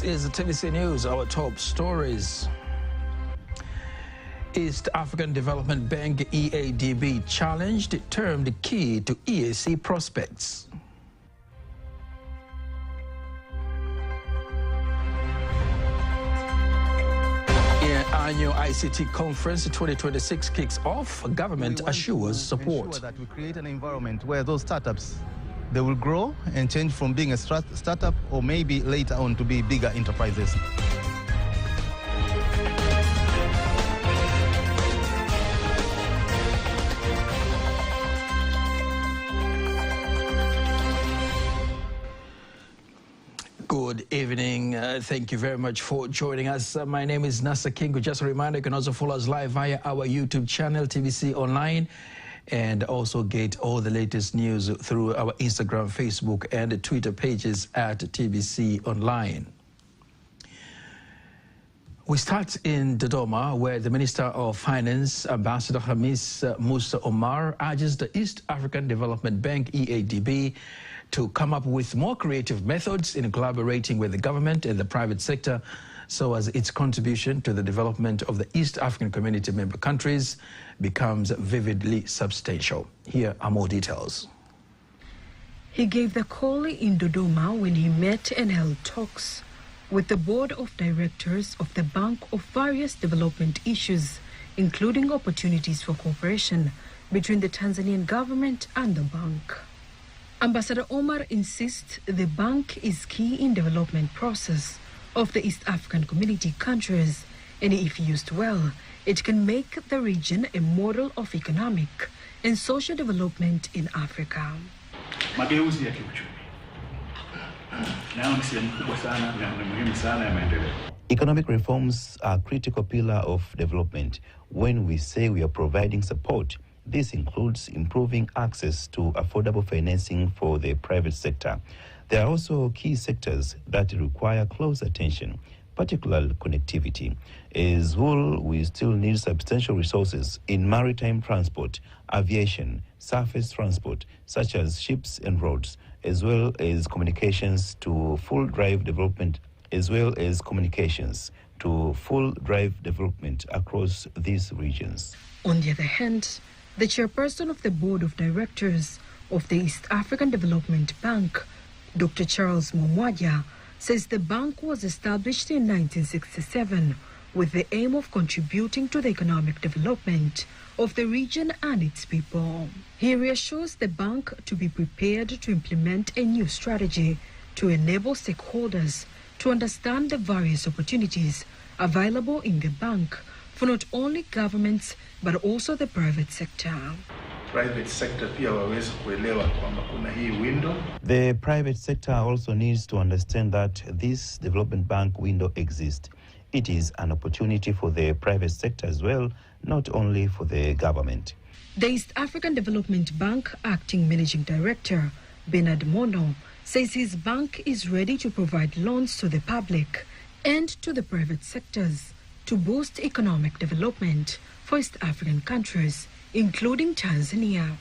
is the TVC News, our top stories. East African Development Bank EADB challenged termed key to EAC prospects. Annual ICT Conference 2026 kicks off. Government assures support. Ensure that we create an environment where those startups, they will grow and change from being a startup or maybe later on to be bigger enterprises. Good evening. Thank you very much for joining us. My name is Nasa Kingu. Just a reminder, you can also follow us live via our YouTube channel, TVC Online, and also get all the latest news through our Instagram, Facebook, and Twitter pages at TVC Online. We start in Dodoma, where the Minister of Finance, Ambassador Hamis Musa Omar, urges the East African Development Bank, EADB, to come up with more creative methods in collaborating with the government and the private sector so as its contribution to the development of the East African Community member countries becomes vividly substantial. Here are more details. He gave the call in Dodoma when he met and held talks with the board of directors of the bank of various development issues, including opportunities for cooperation between the Tanzanian government and the bank. Ambassador Omar insists the bank is key in development process of the East African Community countries, and if used well, it can make the region a model of economic and social development in Africa. Mageuzi ya kiuchumi nao ni sehemu kubwa sana na muhimu sana ya maendeleo. Economic reforms are a critical pillar of development. When we say we are providing support, this includes improving access to affordable financing for the private sector. There are also key sectors that require close attention, particularly connectivity. As well, we still need substantial resources in maritime transport, aviation, surface transport, such as ships and roads, as well as communications to full drive development, across these regions. On the other hand, the chairperson of the board of directors of the East African Development Bank, Dr. Charles Momwaja, says the bank was established in 1967 with the aim of contributing to the economic development of the region and its people. He reassures the bank to be prepared to implement a new strategy to enable stakeholders to understand the various opportunities available in the bank for not only governments but also the private sector. Private sector pia waweze kuelewa kwamba kuna hii window. The private sector also needs to understand that this development bank window exists. It is an opportunity for the private sector as well, not only for the government. The East African Development Bank Acting Managing Director, Bernard Mono, says his bank is ready to provide loans to the public and to the private sectors to boost economic development for East African countries, including Tanzania.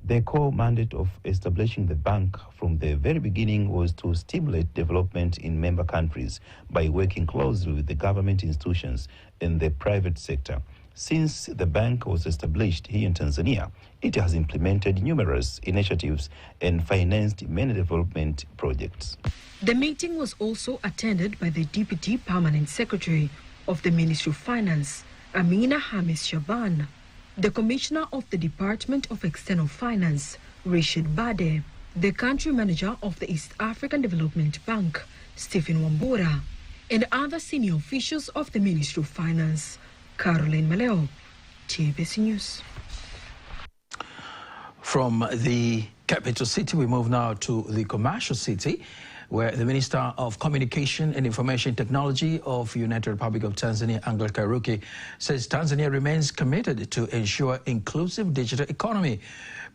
The core mandate of establishing the bank from the very beginning was to stimulate development in member countries by working closely with the government institutions and the private sector. Since the bank was established here in Tanzania, it has implemented numerous initiatives and financed many development projects. The meeting was also attended by the Deputy Permanent Secretary of the Ministry of Finance, Amina Hamis Shaban, the Commissioner of the Department of External Finance, Rashid Bade, the Country Manager of the East African Development Bank, Stephen Wambura, and other senior officials of the Ministry of Finance. Caroline Maleo, TVC News. From the capital city, we move now to the commercial city, where the Minister of Communication and Information Technology of United Republic of Tanzania, Angela Kairuki, says Tanzania remains committed to ensure inclusive digital economy,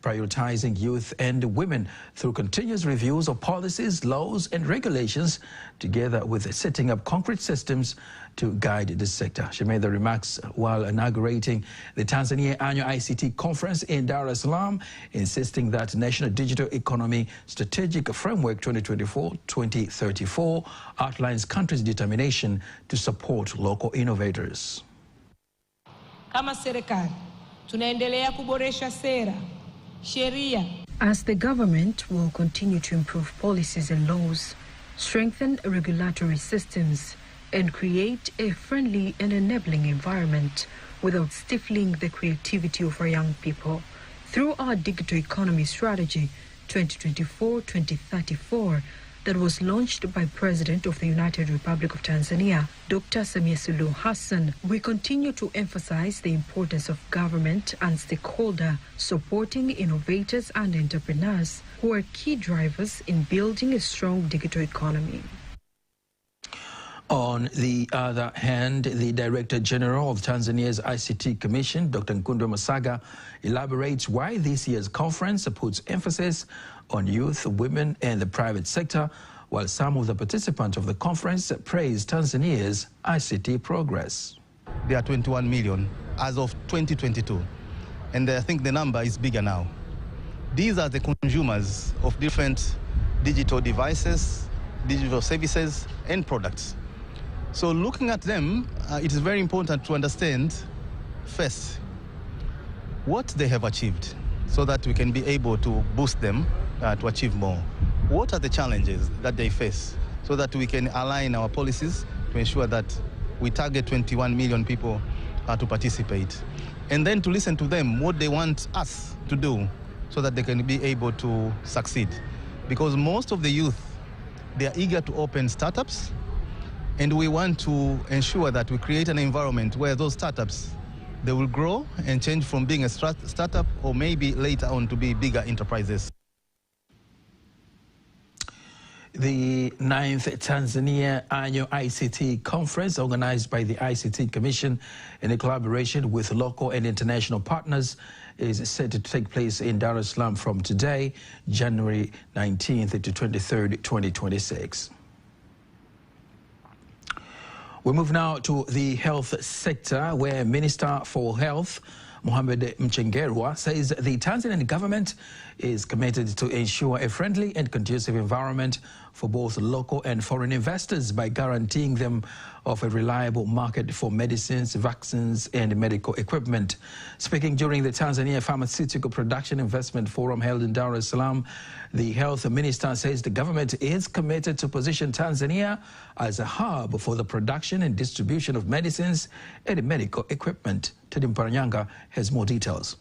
prioritizing youth and women through continuous reviews of policies, laws and regulations, together with setting up concrete systems to guide the sector. She made the remarks while inaugurating the Tanzania Annual ICT Conference in Dar es Salaam, insisting that National Digital Economy Strategic Framework 2024-2034 outlines countries' determination to support local innovators. Kama serikali, tunaendelea kuboresha sera, sheria. As the government will continue to improve policies and laws, strengthen regulatory systems, and create a friendly and enabling environment without stifling the creativity of our young people. Through our Digital Economy Strategy 2024-2034 that was launched by President of the United Republic of Tanzania, Dr. Samia Suluhu Hassan, we continue to emphasize the importance of government and stakeholder supporting innovators and entrepreneurs who are key drivers in building a strong digital economy. On the other hand, the Director General of Tanzania's ICT Commission, Dr. Nkundo Masaga, elaborates why this year's conference puts emphasis on youth, women, and the private sector, while some of the participants of the conference praised Tanzania's ICT progress. There are 21 million as of 2022, and I think the number is bigger now. These are the consumers of different digital devices, digital services, and products. So looking at them, it is very important to understand, first, what they have achieved so that we can be able to boost them to achieve more. What are the challenges that they face so that we can align our policies to ensure that we target 21 million people to participate. And then to listen to them, what they want us to do so that they can be able to succeed. Because most of the youth, they are eager to open startups, and we want to ensure that we create an environment where those startups, they will grow and change from being a startup or maybe later on to be bigger enterprises. The 9th Tanzania Annual ICT Conference, organized by the ICT Commission in collaboration with local and international partners, is set to take place in Dar es Salaam from today, January 19th to 23rd, 2026. We move now to the health sector, where Minister for Health, Mohamed Mchengerwa, says the Tanzanian government is committed to ensure a friendly and conducive environment for both local and foreign investors by guaranteeing them of a reliable market for medicines, vaccines, and medical equipment. Speaking during the Tanzania Pharmaceutical Production Investment Forum held in Dar es Salaam, the health minister says the government is committed to position Tanzania as a hub for the production and distribution of medicines and medical equipment. Teddy Mparanyanga has more details.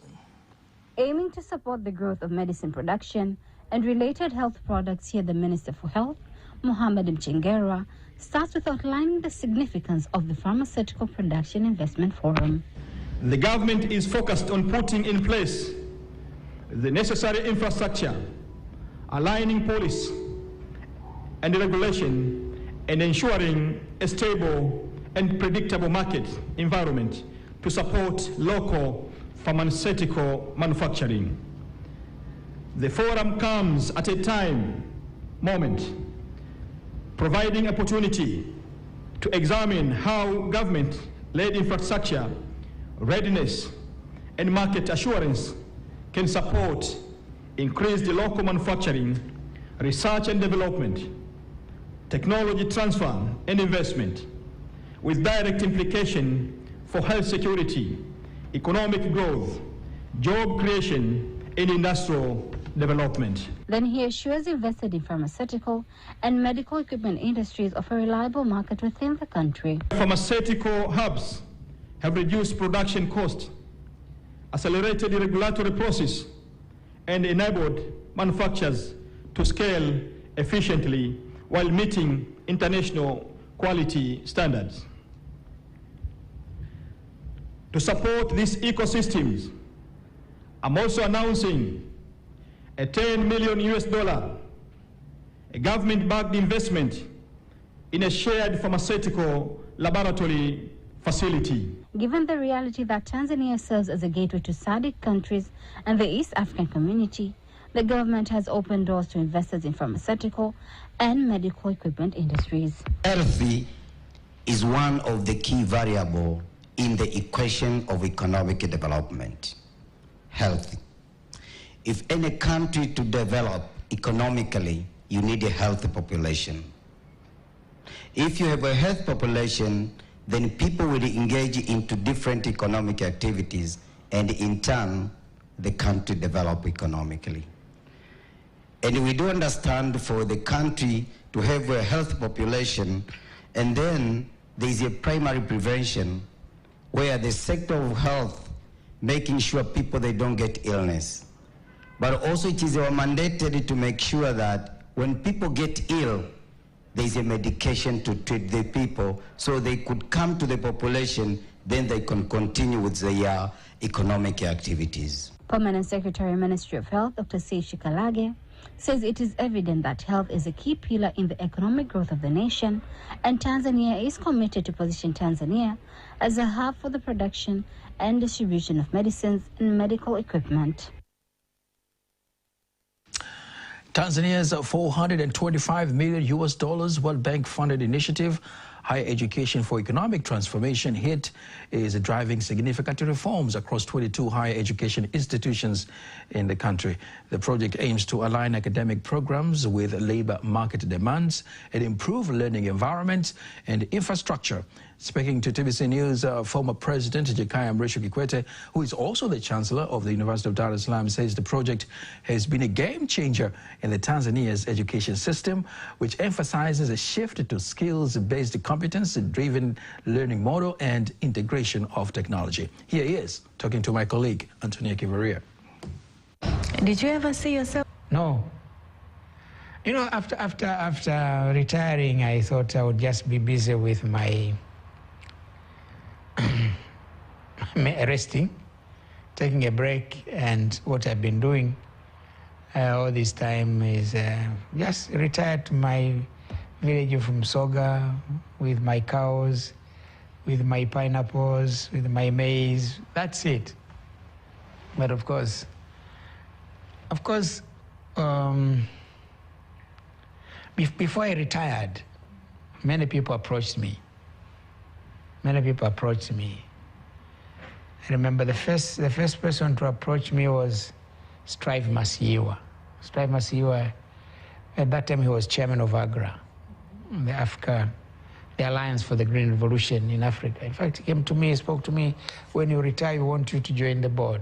Aiming to support the growth of medicine production and related health products, here the Minister for Health, Mohamed Mchengerwa, starts with outlining the significance of the Pharmaceutical Production Investment Forum. The government is focused on putting in place the necessary infrastructure, aligning policy and regulation, and ensuring a stable and predictable market environment to support local pharmaceutical manufacturing. The forum comes at a moment, providing opportunity to examine how government-led infrastructure, readiness, and market assurance can support increased local manufacturing, research and development, technology transfer and investment, with direct implication for health security, economic growth, job creation, and industrial development. Then he assures invested in pharmaceutical and medical equipment industries of a reliable market within the country. Pharmaceutical hubs have reduced production costs, accelerated the regulatory process, and enabled manufacturers to scale efficiently while meeting international quality standards. To support these ecosystems, I'm also announcing a $10 million a government-backed investment in a shared pharmaceutical laboratory facility. given the reality that Tanzania serves as a gateway to SADC countries and the East African community, the government has opened doors to investors in pharmaceutical and medical equipment industries. Healthy is one of the key variables in the equation of economic development. Healthy. If any country to develop economically, you need a healthy population. If you have a healthy population, then people will engage into different economic activities, and in turn, the country develop economically. And we do understand for the country to have a healthy population, and then there is a primary prevention where the sector of health, making sure people, they don't get illness. But also it is mandated to make sure that when people get ill, there is a medication to treat the people so they could come to the population, then they can continue with their economic activities. Permanent Secretary, Ministry of Health, Dr. Seishi Kalage, says it is evident that health is a key pillar in the economic growth of the nation, and Tanzania is committed to position Tanzania as a hub for the production and distribution of medicines and medical equipment. Tanzania's $425 million World Bank funded initiative, Higher Education for Economic Transformation, HEET, is driving significant reforms across 22 higher education institutions in the country. The project aims to align academic programs with labor market demands and improve learning environments and infrastructure. Speaking to TBC News, former President Jakaya Mrisho Kikwete, who is also the Chancellor of the University of Dar es Salaam, says the project has been a game changer in the Tanzania's education system, which emphasizes a shift to skills-based competence-driven learning model and integration of technology. Here he is, talking to my colleague, Antonia Kivaria. Did you ever see yourself? No. You know, after retiring, I thought I would just be busy with my resting, taking a break, and what I've been doing all this time is just retired to my village from Soga with my cows, with my pineapples, with my maize. That's it. But of course, before I retired, many people approached me. I remember the first person to approach me was Strive Masiyiwa. Strive Masiyiwa, at that time he was chairman of AGRA, the Alliance for the Green Revolution in Africa. In fact, he came to me, he spoke to me, when you retire, we want you to join the board.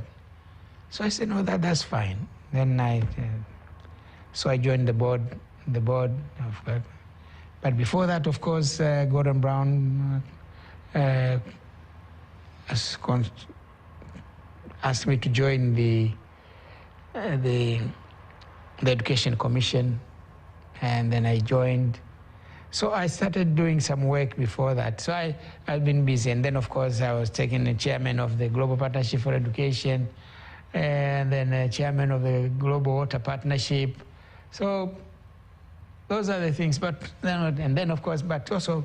So I said, no, that's fine. Then I joined the board. But before that, of course, Gordon Brown asked me to join the Education Commission, and then I joined. So I started doing some work before that. So I've been busy, and then of course I was taking the chairman of the Global Partnership for Education, and then chairman of the Global Water Partnership. So those are the things. But then of course, but also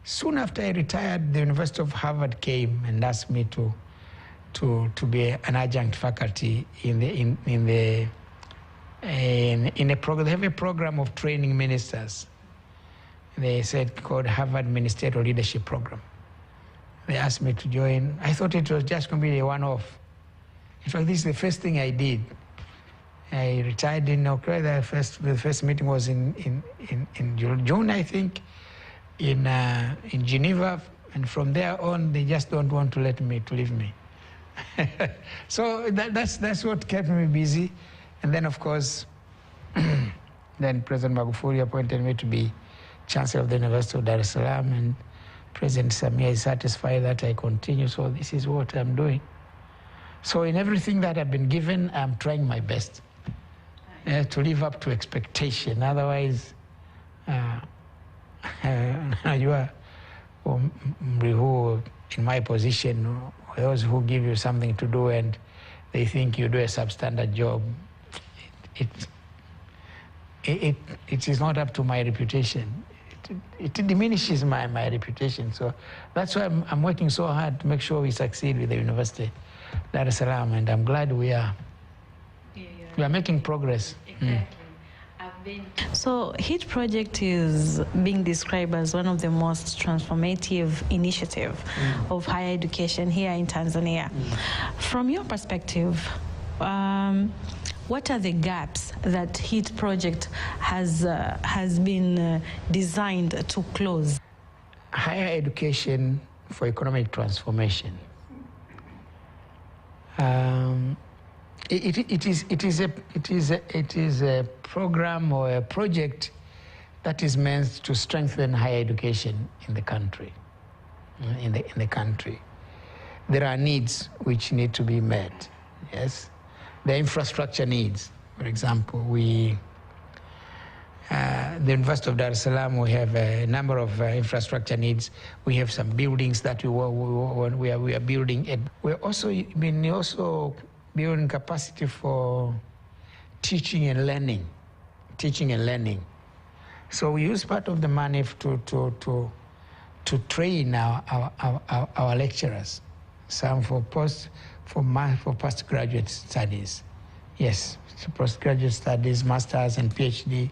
soon after I retired, the University of Harvard came and asked me to be an adjunct faculty in a program. They have a program of training ministers. They said called Harvard Ministerial Leadership Program. They asked me to join. I thought it was just going to be a one-off. In fact, this is the first thing I did. I retired in October. The first meeting was in June, I think, in Geneva, and from there on, they just don't want to leave me. So that's what kept me busy. And then, of course, then President Magufuli appointed me to be Chancellor of the University of Dar es Salaam, and President Samia is satisfied that I continue, so this is what I'm doing. So in everything that I've been given, I'm trying my best to live up to expectation. Otherwise, you are in my position, those who give you something to do and they think you do a substandard job, it is not up to my reputation. it diminishes my reputation. So that's why I'm working so hard to make sure we succeed with the University Dar es Salaam, and I'm glad we are making progress. Exactly. So HEET project is being described as one of the most transformative initiative of higher education here in Tanzania. From your perspective, what are the gaps that HEET project has been designed to close? Higher education for economic transformation. It is a program or a project that is meant to strengthen higher education in the country. In the country, there are needs which need to be met. Yes, the infrastructure needs. For example, the University of Dar es Salaam, we have a number of infrastructure needs. We have some buildings that we are building. We're also building capacity for teaching and learning. So we use part of the money to train our lecturers, some for postgraduate studies. Yes, so postgraduate studies, masters and PhD.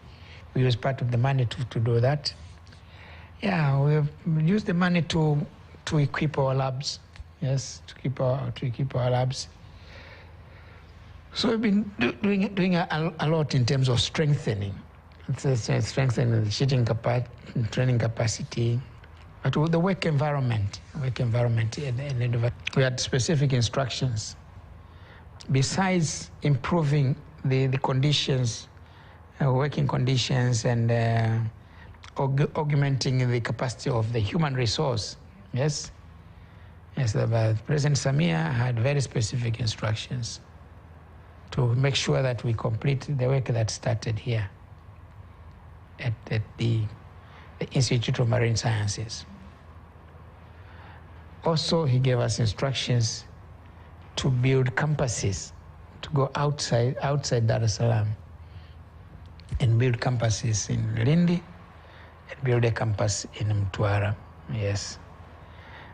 We use part of the money to do that. Yeah, we have used the money to equip our labs. Yes, to equip our labs. So we've been doing a lot in terms of strengthening the training capacity, but with the work environment. We had specific instructions. Besides improving the conditions, working conditions, and augmenting the capacity of the human resource. Yes, President Samia had very specific instructions to make sure that we complete the work that started here at the Institute of Marine Sciences. Also, he gave us instructions to build campuses, to go outside Dar es Salaam and build campuses in Lindi and build a campus in Mtwara. Yes,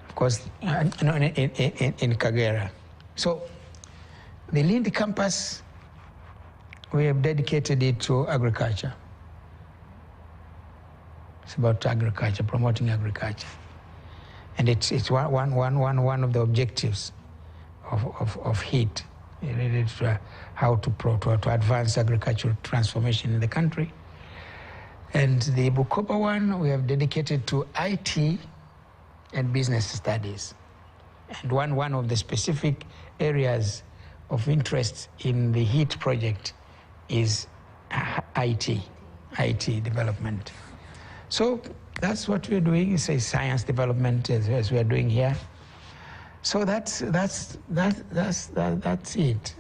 of course, in Kagera. So the Lindi campus, we have dedicated it to agriculture. It's about agriculture, promoting agriculture. And it's one of the objectives of HEET, related to how to advance agricultural transformation in the country. And the Bukoba one, we have dedicated to IT and business studies. And one of the specific areas of interest in the HEET project is IT development. So that's what we're doing. It's a science development as we are doing here. So that's it.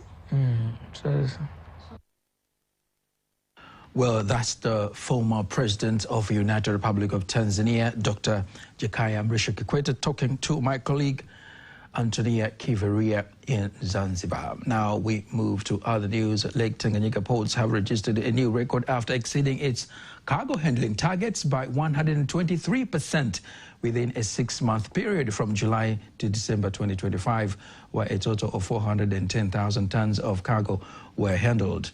Well, that's the former president of the United Republic of Tanzania, Dr. Jakaya Mrisho Kikwete, talking to my colleague Antonia Kiveria in Zanzibar. Now we move to other news. Lake Tanganyika ports have registered a new record after exceeding its cargo handling targets by 123% within a 6-month period from July to December 2025, where a total of 410,000 tons of cargo were handled.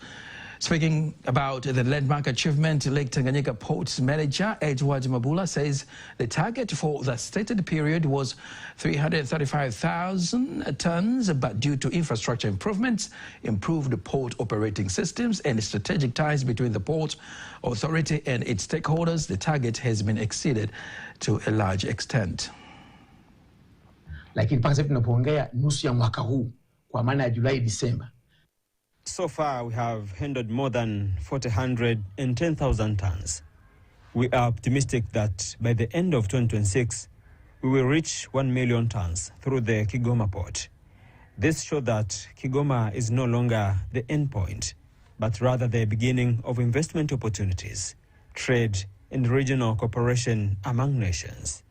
Speaking about the landmark achievement, Lake Tanganyika Ports Manager Edward Mabula says the target for the stated period was 335,000 tons, but due to infrastructure improvements, improved port operating systems, and strategic ties between the Port Authority and its stakeholders, the target has been exceeded to a large extent. Lakini mpaka sasa tunapoongea nusu ya mwaka huu kwa maana ya Julai Disemba. So far, we have handled more than 410,000 tons. We are optimistic that by the end of 2026, we will reach 1 million tons through the Kigoma port. This shows that Kigoma is no longer the end point, but rather the beginning of investment opportunities, trade, and regional cooperation among nations.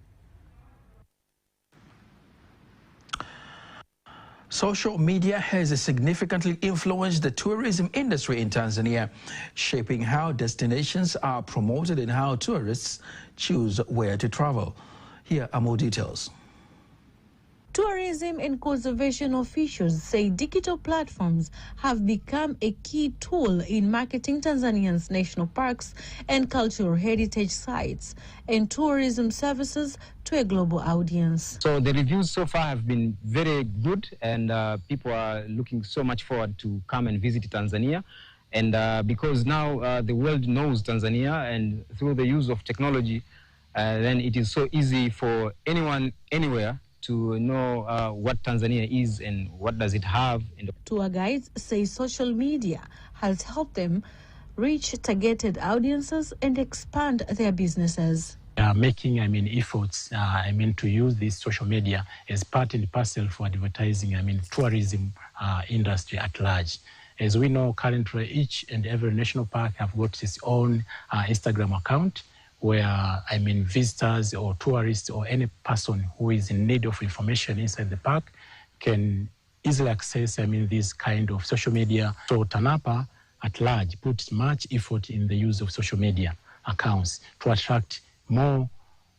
Social media has significantly influenced the tourism industry in Tanzania, shaping how destinations are promoted and how tourists choose where to travel. Here are more details. Tourism and conservation officials say digital platforms have become a key tool in marketing Tanzania's national parks and cultural heritage sites and tourism services to a global audience. So the reviews so far have been very good, and people are looking so much forward to come and visit Tanzania. And because now the world knows Tanzania, and through the use of technology, then it is so easy for anyone, anywhere, to know what Tanzania is and what does it have. Tour guides say social media has helped them reach targeted audiences and expand their businesses. Making, efforts, to use this social media as part and parcel for advertising, tourism industry at large. As we know, currently each and every national park have got its own Instagram account, where visitors or tourists or any person who is in need of information inside the park can easily access this kind of social media. So TANAPA at large puts much effort in the use of social media accounts to attract more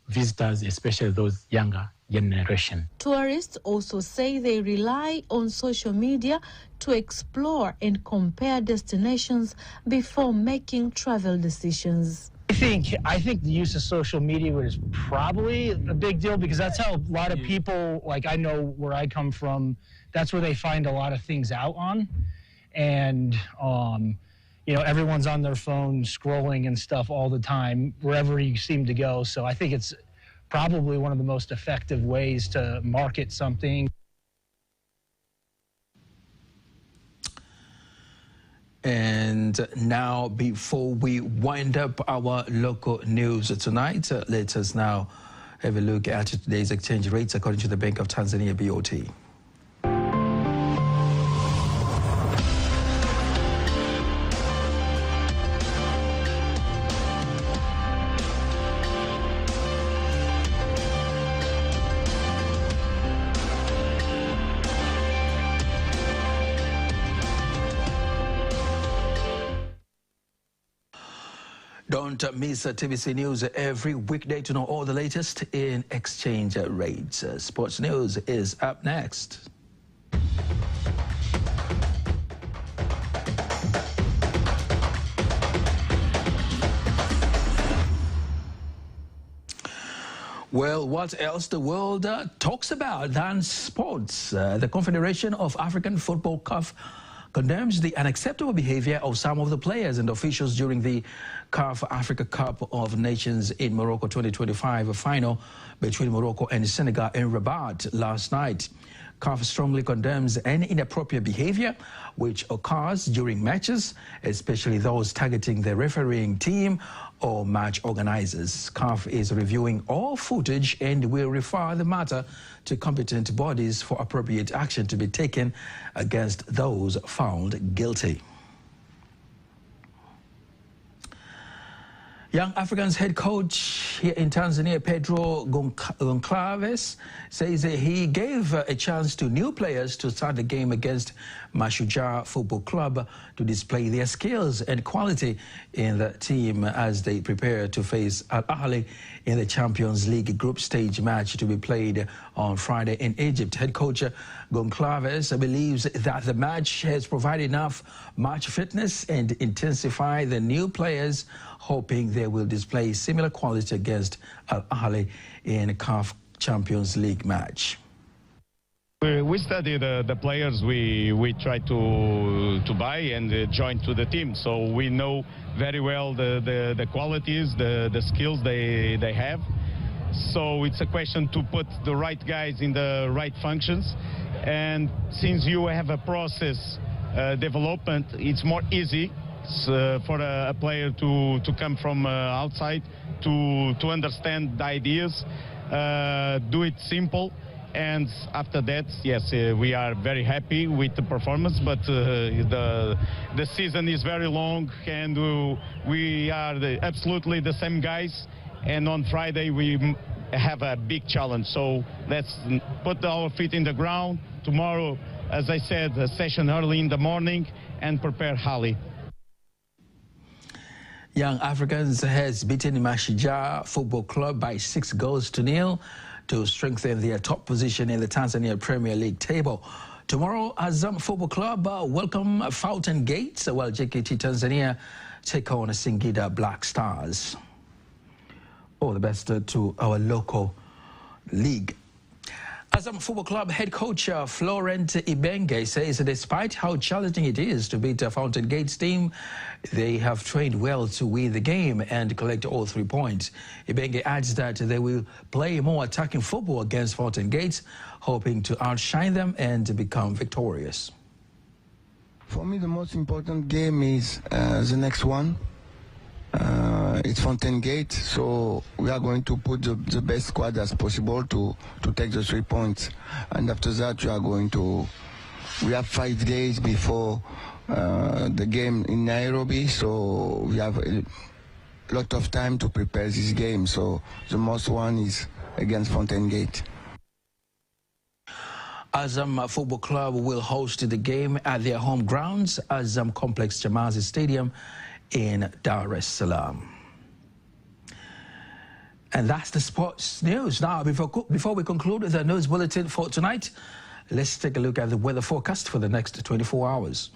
visitors, especially those younger generation. Tourists also say they rely on social media to explore and compare destinations before making travel decisions. I think the use of social media is probably a big deal, because that's how a lot of people, like I know where I come from, that's where they find a lot of things out on. And, everyone's on their phone scrolling and stuff all the time, wherever you seem to go. So I think it's probably one of the most effective ways to market something. And now, before we wind up our local news tonight, let us now have a look at today's exchange rates according to the Bank of Tanzania, BOT. Don't miss TVC News every weekday to know all the latest in exchange rates. Sports News is up next. Well, what else the world talks about than sports? The Confederation of African Football, CAF, condemns the unacceptable behavior of some of the players and officials during the CAF Africa Cup of Nations in Morocco 2025 final between Morocco and Senegal in Rabat last night. CAF strongly condemns any inappropriate behavior which occurs during matches, especially those targeting the refereeing team or match organizers. CAF is reviewing all footage and will refer the matter to competent bodies for appropriate action to be taken against those found guilty. Young Africans head coach here in Tanzania, Pedro Goncalves, says he gave a chance to new players to start the game against Mashujaa Football Club to display their skills and quality in the team as they prepare to face Al Ahly in the Champions League group stage match to be played on Friday in Egypt. Head coach Goncalves believes that the match has provided enough match fitness and intensify the new players, hoping they will display similar quality against Al Ahly in a CAF Champions League match. We study the players we try to buy and join to the team, so we know very well the qualities, the skills they have. So it's a question to put the right guys in the right functions, and since you have a process development, it's more easy for a player to come from outside to understand the ideas, do it simple. And after that, yes, we are very happy with the performance, but the season is very long, and we are absolutely the same guys. And on Friday, we have a big challenge. So let's put our feet in the ground. Tomorrow, as I said, a session early in the morning and prepare highly. Young Africans has beaten Mashujaa Football Club by 6-0 to strengthen their top position in the Tanzania Premier League table. Tomorrow, Azam Football Club welcome Fountain Gates, while JKT Tanzania take on Singida Black Stars. All the best to our local league. Azam Football Club head coach Florent Ibenge says despite how challenging it is to beat Fountain Gates team, they have trained well to win the game and collect all 3 points. Ibenge adds that they will play more attacking football against Fountain Gates, hoping to outshine them and become victorious. For me, the most important game is the next one. It's Fountain Gate, so we are going to put the best squad as possible to take the 3 points. And after that, we have 5 days before the game in Nairobi, so we have a lot of time to prepare this game. So the most one is against Fountain Gate. Azam Football Club will host the game at their home grounds, Azam Complex Chamazi Stadium in Dar es Salaam. And that's the sports news. Now, before we conclude the news bulletin for tonight, let's take a look at the weather forecast for the next 24 hours.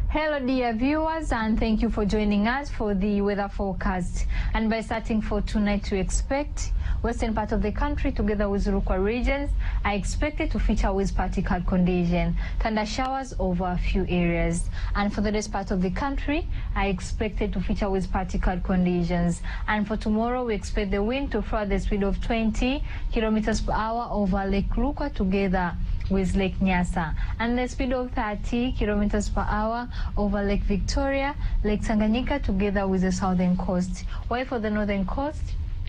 Hello dear viewers, and thank you for joining us for the weather forecast. And by starting for tonight, we expect western part of the country together with Rukwa regions are expected to feature with particle condition, thunder showers over a few areas. And for the rest part of the country are expected to feature with particle conditions. And for tomorrow, we expect the wind to flow at the speed of 20 kilometers per hour over Lake Rukwa together with Lake Nyasa, and the speed of 30 kilometers per hour over Lake Victoria, Lake Tanganyika together with the southern coast. While for the northern coast,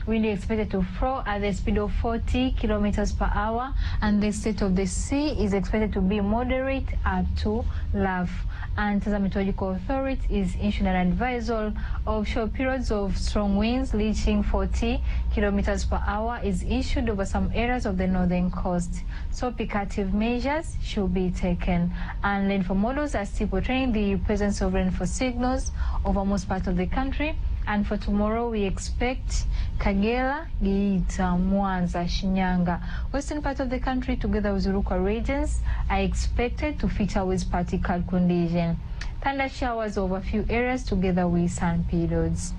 wind is expected to flow at the speed of 40 kilometers per hour, and the state of the sea is expected to be moderate up to rough. And the Meteorological Authority is issuing an advisory of short periods of strong winds reaching 40 kilometers per hour is issued over some areas of the northern coast. So precautive measures should be taken. And rainfall models are still portraying the presence of rainfall signals over most parts of the country. And for tomorrow, we expect Kagera, Geita, Mwanza, Shinyanga. Western part of the country together with Rukwa regions are expected to feature with particle condition. Thunder showers over a few areas together with sun periods.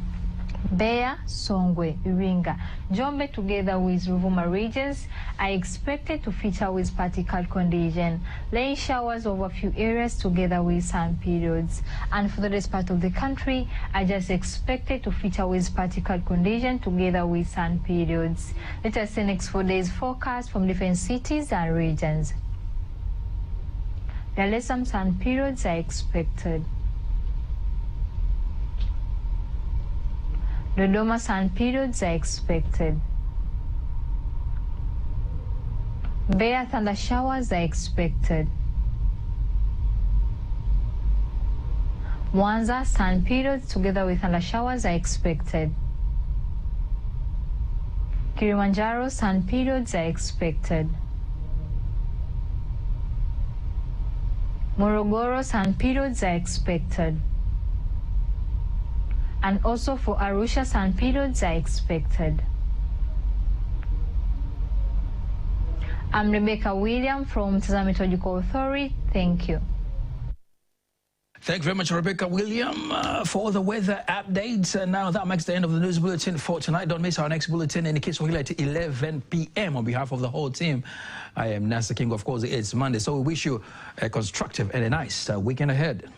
Beya, Songwe, Iringa, Njombe together with Ruvuma regions are expected to feature with particle condition. Rain showers over a few areas together with sun periods. And for the rest part of the country are just expected to feature with particle condition together with sun periods. Let us see next 4 days forecast from different cities and regions. Dar es Salaam sun periods are expected. Dodoma sun periods are expected. Beya thunder showers are expected. Mwanza sun periods together with thunder showers are expected. Kilimanjaro sun periods are expected. Morogoro sun periods are expected. And also for Arusha, sun periods are expected. I'm Rebecca William from the Meteorological Authority. Thank you. Thank you very much, Rebecca William, for the weather updates. Now that makes the end of the news bulletin for tonight. Don't miss our next bulletin in the case of at 11 p.m. On behalf of the whole team, I am Nasa King. Of course, it's Monday, so we wish you a constructive and a nice weekend ahead.